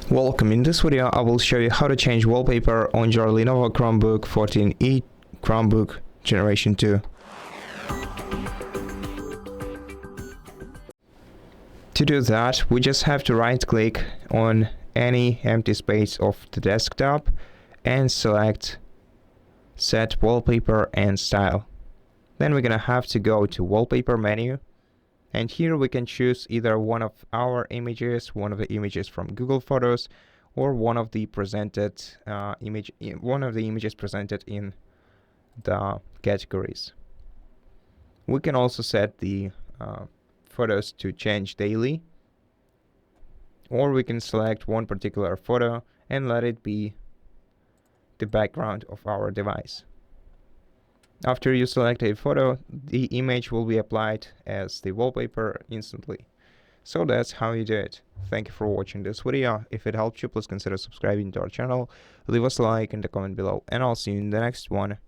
Welcome. In this video, I will show you how to change wallpaper on your LENOVO Chromebook 14e Chromebook Generation 2. To do that, we just have to right-click on any empty space of the desktop and select Set Wallpaper and Style. Then we're gonna have to go to Wallpaper menu, and here we can choose either one of our images, one of the images from Google Photos, or one of the images presented in the categories. We can also set the photos to change daily, or we can select one particular photo and let it be the background of our device. After you select a photo, the image will be applied as the wallpaper instantly. So that's how you do it. Thank you for watching this video. If it helped you, please consider subscribing to our channel, leave us a like in the comment below, and I'll see you in the next one.